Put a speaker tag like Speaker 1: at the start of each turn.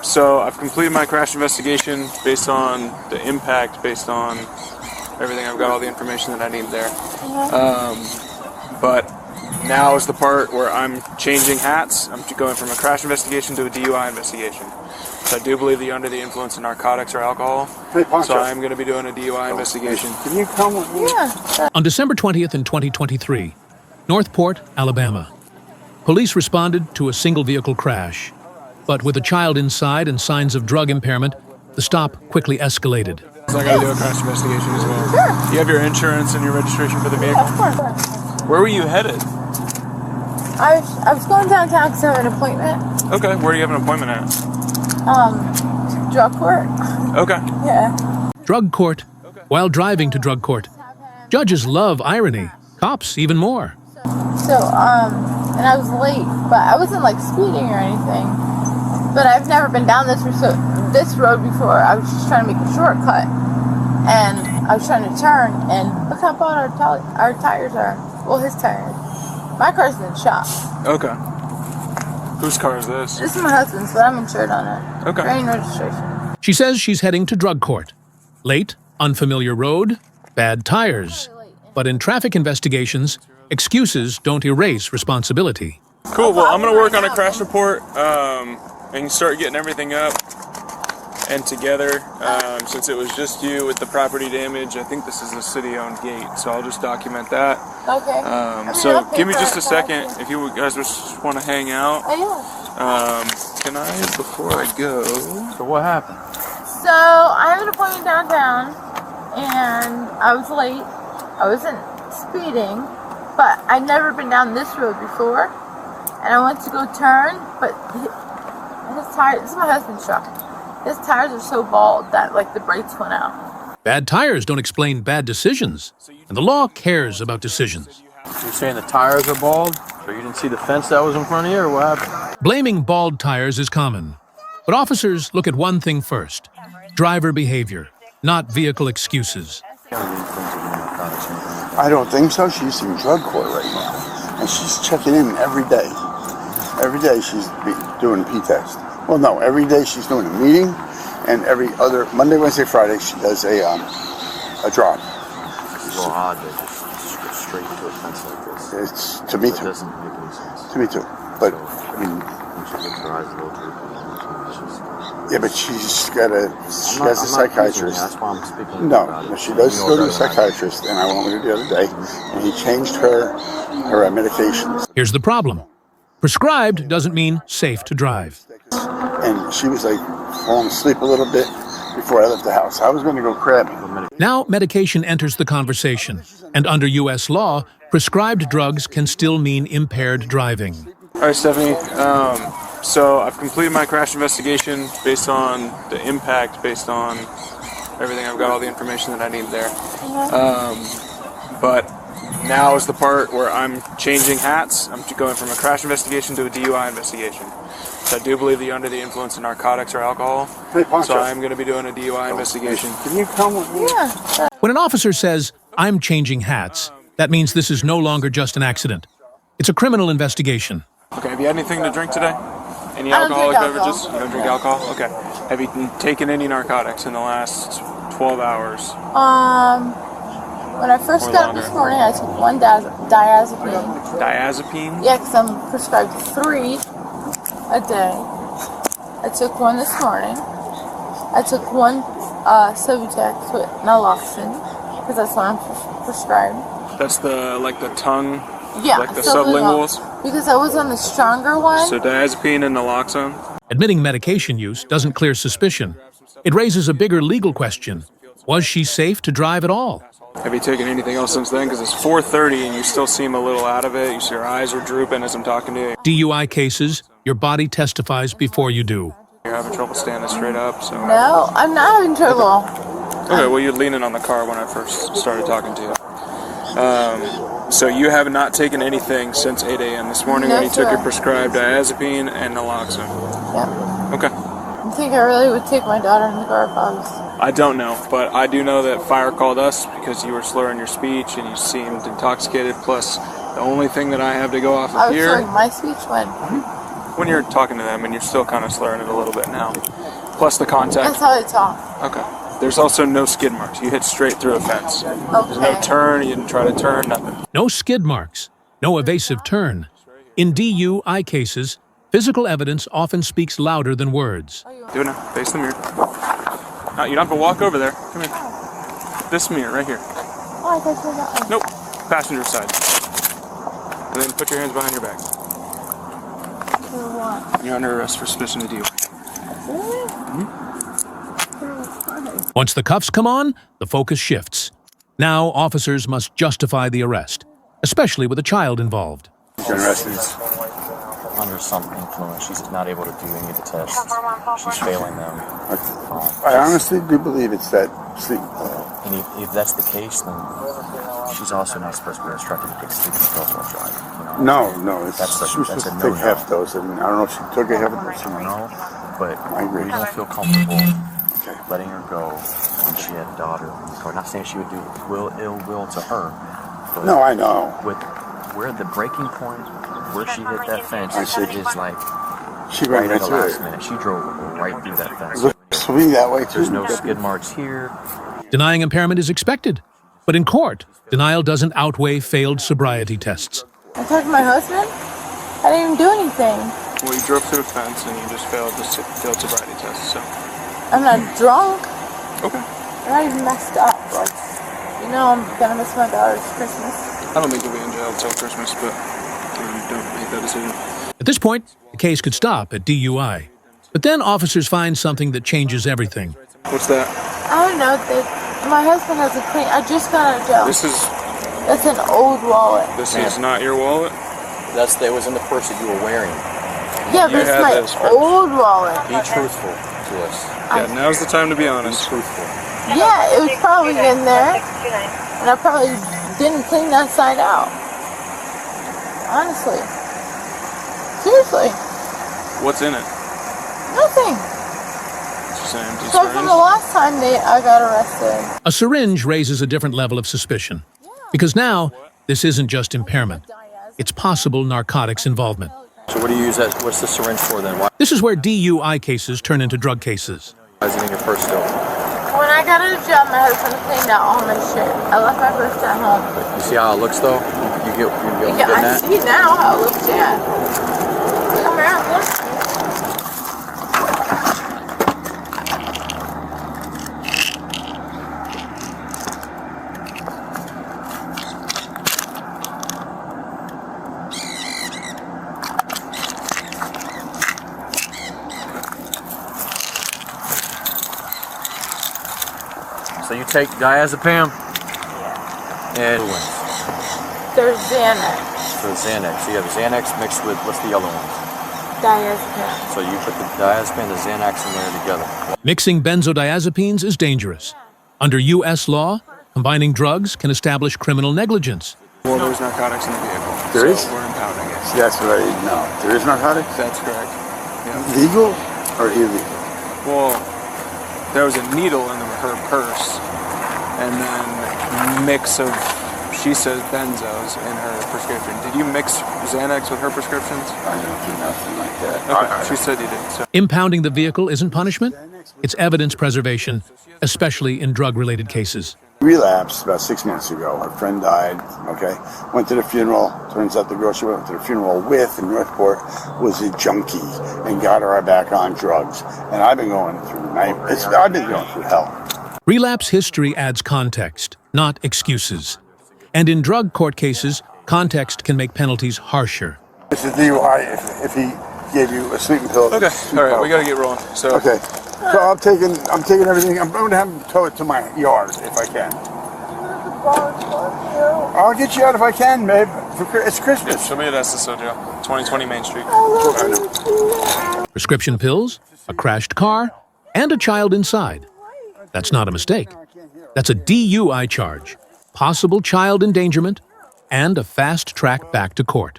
Speaker 1: So I've completed my crash investigation based on the impact, based on everything. I've got all the information that I need there. But now is the part where I'm changing hats. I'm going from a crash investigation to a DUI investigation. So I do believe that you're under the influence of narcotics or alcohol. So I'm going to be doing a DUI investigation.
Speaker 2: Can you come with me?
Speaker 3: Yeah. On December 20th in 2023, Northport, Alabama, police responded to a single vehicle crash. But with a child inside and signs of drug impairment, the stop quickly escalated.
Speaker 1: So I got to do a crash investigation as well.
Speaker 3: Sure.
Speaker 1: Do you have your insurance and your registration for the vehicle?
Speaker 3: Yeah, of course.
Speaker 1: Where were you headed?
Speaker 3: I was going downtown because I have an appointment.
Speaker 1: Okay, where do you have an appointment at?
Speaker 3: Drug court.
Speaker 1: Okay.
Speaker 3: Yeah. Drug court. While driving to drug court. Judges love irony. Cops even more.
Speaker 4: So, and I was late, but I wasn't like speeding or anything. But I've never been down this road before. I was just trying to make a shortcut, and I was trying to turn, and look how bad our tires are. Well, his tires. My car's been shot.
Speaker 1: Okay. Whose car is this?
Speaker 4: This is my husband's, but I'm insured on it.
Speaker 1: Okay.
Speaker 4: Train registration.
Speaker 3: She says she's heading to drug court. Late, unfamiliar road, bad tires. But in traffic investigations, excuses don't erase responsibility.
Speaker 1: Cool, well, I'm going to work on a crash report and start getting everything up and together. Since it was just you with the property damage, I think this is a city-owned gate, so I'll just document that.
Speaker 4: Okay.
Speaker 1: So give me just a second if you guys just want to hang out. Can I, before I go...
Speaker 2: So what happened?
Speaker 4: So, I have an appointment downtown, and I was late. I wasn't speeding, but I'd never been down this road before. And I went to go turn, but his tires, this is my husband's truck. His tires are so bald that like the brakes went out.
Speaker 3: Bad tires don't explain bad decisions, and the law cares about decisions.
Speaker 2: You're saying the tires are bald? Or you didn't see the fence that was in front of you, or what happened?
Speaker 3: Blaming bald tires is common, but officers look at one thing first: driver behavior, not vehicle excuses.
Speaker 5: I don't think so. She's in drug court right now, and she's checking in every day. Every day she's doing a P-test. Well, no, every day she's doing a meeting, and every other Monday, Wednesday, Friday she does a drop.
Speaker 2: It's a little odd to just go straight into a fence like this.
Speaker 5: It's to me too.
Speaker 2: It doesn't make any sense.
Speaker 5: To me too. But
Speaker 2: So,
Speaker 5: I mean,
Speaker 2: when she gets her eyes a little drooping,
Speaker 5: yeah, but she has a psychiatrist.
Speaker 2: That's why I'm speaking about it.
Speaker 5: No, she does go to a psychiatrist, and I went with her the other day, and he changed her medications.
Speaker 3: Here's the problem. Prescribed doesn't mean safe to drive.
Speaker 5: And she was like falling asleep a little bit before I left the house. I was going to go crab her.
Speaker 3: Now medication enters the conversation, and under U.S. law, prescribed drugs can still mean impaired driving.
Speaker 1: All right, Stephanie. So I've completed my crash investigation based on the impact, based on everything. I've got all the information that I need there. But now is the part where I'm changing hats. I'm going from a crash investigation to a DUI investigation. So I do believe that you're under the influence of narcotics or alcohol. So I'm going to be doing a DUI investigation.
Speaker 5: Can you come with me?
Speaker 4: Yeah.
Speaker 3: When an officer says, "I'm changing hats," that means this is no longer just an accident. It's a criminal investigation.
Speaker 1: Okay, have you had anything to drink today? Any
Speaker 4: I don't
Speaker 1: alcoholic
Speaker 4: drink
Speaker 1: beverages?
Speaker 4: alcohol.
Speaker 1: You don't drink alcohol? Okay. Have you taken any narcotics in the last 12 hours?
Speaker 4: When I first
Speaker 1: Or
Speaker 4: got up
Speaker 1: longer.
Speaker 4: this morning, I took one diazepam.
Speaker 1: Diazepine?
Speaker 4: Yeah, because I'm prescribed 3 a day. I took one this morning. I took one Sobriety with naloxone, because that's what I'm prescribed.
Speaker 1: That's the tongue,
Speaker 4: Yeah,
Speaker 1: like the sublinguals?
Speaker 4: Because I was on the stronger one.
Speaker 1: So diazepine and naloxone?
Speaker 3: Admitting medication use doesn't clear suspicion. It raises a bigger legal question. Was she safe to drive at all?
Speaker 1: Have you taken anything else since then? Because it's 4:30 and you still seem a little out of it. Your eyes are drooping as I'm talking to you.
Speaker 3: DUI cases, your body testifies before you do.
Speaker 1: You're having trouble standing straight up, so...
Speaker 4: No, I'm not having trouble.
Speaker 1: Okay, well, you're leaning on the car when I first started talking to you. So you have not taken anything since 8 a.m. this morning when you took your prescribed diazepine and naloxone?
Speaker 4: Yeah.
Speaker 1: Okay.
Speaker 4: I think I really would take my daughter in the car if I was...
Speaker 1: I don't know, but I do know that fire called us because you were slurring your speech and you seemed intoxicated. Plus, the only thing that I have to go off
Speaker 4: I
Speaker 1: of
Speaker 4: was
Speaker 1: here...
Speaker 4: slurring my speech when...
Speaker 1: when you're talking to them, and you're still kind of slurring it a little bit now. Plus the contact.
Speaker 4: That's how they talk.
Speaker 1: Okay. There's also no skid marks. You hit straight through a fence. There's no turn. You didn't try to turn. Nothing.
Speaker 3: No skid marks. No evasive turn. In DUI cases, physical evidence often speaks louder than words.
Speaker 1: Do it now. Face the mirror. No, you don't have to walk over there. Come here. This mirror right here.
Speaker 4: Oh, I thought you were that one.
Speaker 1: Nope. Passenger side. And then put your hands behind your back.
Speaker 4: For what?
Speaker 1: You're under arrest for suspicion of DUI.
Speaker 3: Once the cuffs come on, the focus shifts. Now officers must justify the arrest, especially with a child involved.
Speaker 5: You're arrested.
Speaker 6: Under some influence. She's not able to do any of the tests. She's failing them.
Speaker 5: I honestly do believe it's that sleep.
Speaker 6: And if that's the case, then she's also not supposed to be instructed to take sleeping pills while driving. You know?
Speaker 5: No. She was supposed to
Speaker 6: no-no.
Speaker 5: take half dose, and I don't know if she took a half dose.
Speaker 6: No, but
Speaker 5: I agree.
Speaker 6: we don't feel comfortable letting her go when she had a daughter. We're not saying she would do ill will to her. But
Speaker 5: No, I know.
Speaker 6: with where the breaking point, where she hit that fence,
Speaker 5: I see.
Speaker 6: is like
Speaker 5: She
Speaker 6: right
Speaker 5: ran
Speaker 6: at
Speaker 5: right
Speaker 6: the
Speaker 5: through
Speaker 6: last
Speaker 5: it.
Speaker 6: minute. She drove right through that fence.
Speaker 5: Looks to me that way too.
Speaker 6: There's no skid marks here.
Speaker 3: Denying impairment is expected, but in court, denial doesn't outweigh failed sobriety tests.
Speaker 4: I talked to my husband. I didn't even do anything.
Speaker 1: Well, you drove through a fence and you just failed the failed sobriety test. So.
Speaker 4: I'm not drunk.
Speaker 1: Okay.
Speaker 4: I'm not even messed up. Like, you know, I'm gonna miss my daughter's Christmas.
Speaker 1: I don't think you'll be in jail until Christmas, but don't make that decision.
Speaker 3: At this point, the case could stop at DUI. But then officers find something that changes everything.
Speaker 1: What's that?
Speaker 4: I don't know. My husband has a clean. I just got out of jail. That's an old wallet.
Speaker 1: This is not your wallet?
Speaker 6: That was in the purse that you were wearing.
Speaker 4: Yeah, but
Speaker 1: had this
Speaker 4: it's
Speaker 1: first.
Speaker 4: my old wallet.
Speaker 6: Be truthful to us.
Speaker 1: Yeah, now's the time to be
Speaker 6: Be
Speaker 1: honest.
Speaker 6: truthful.
Speaker 4: Yeah, it was probably in there, and I probably didn't clean that side out. Honestly. Seriously.
Speaker 1: What's in it?
Speaker 4: Nothing.
Speaker 1: It's just an empty
Speaker 4: So from the
Speaker 1: syringe?
Speaker 4: last time I got arrested.
Speaker 3: A syringe raises a different level of suspicion. Because now, this isn't just impairment. It's possible narcotics involvement.
Speaker 6: So what do you use that? What's the syringe for then? Why
Speaker 3: This is where DUI cases turn into drug cases.
Speaker 6: is it in your purse still?
Speaker 4: When I got out of jail, my husband cleaned out all my shit. I left my purse at home.
Speaker 6: You see how it looks though? You get
Speaker 4: Yeah, I
Speaker 6: that?
Speaker 4: see now how it looks, yeah. Come around, look.
Speaker 6: So you take diazepam and
Speaker 4: There's Xanax.
Speaker 6: so Xanax. So you have Xanax mixed with what's the other one?
Speaker 4: Diazepam.
Speaker 6: So you put the diazepam and the Xanax in there together.
Speaker 3: Mixing benzodiazepines is dangerous. Under U.S. law, combining drugs can establish criminal negligence.
Speaker 1: Well, there's narcotics in the vehicle.
Speaker 5: There
Speaker 1: so
Speaker 5: is?
Speaker 1: We're impounding it.
Speaker 5: See, that's what I didn't know. There is narcotics?
Speaker 1: That's correct. Yeah.
Speaker 5: Legal or illegal?
Speaker 1: Well, there was a needle in her purse, and then a mix of, she says, benzos in her prescription. Did you mix Xanax with her prescriptions?
Speaker 5: I don't do nothing like that.
Speaker 1: Okay, she said you did. So.
Speaker 3: Impounding the vehicle isn't punishment. It's evidence preservation, especially in drug-related cases.
Speaker 5: Relapsed about 6 months ago. Her friend died, okay? Went to the funeral. Turns out the girl she went to the funeral with in Northport was a junkie and got her back on drugs. And I've been going through I've been going through hell.
Speaker 3: Relapse history adds context, not excuses. And in drug court cases, context can make penalties harsher.
Speaker 5: It's a DUI if he gave you a sleeping pill.
Speaker 1: Okay, all right, we got to get rolling. So.
Speaker 5: Okay. So I'm taking everything. I'm going to have him tow it to my yard if I can. I'll get you out if I can, babe. It's Christmas.
Speaker 1: Yeah, show me that's the Sojo. 2020 Main Street.
Speaker 3: Prescription pills, a crashed car, and a child inside. That's not a mistake. That's a DUI charge, possible child endangerment, and a fast track back to court.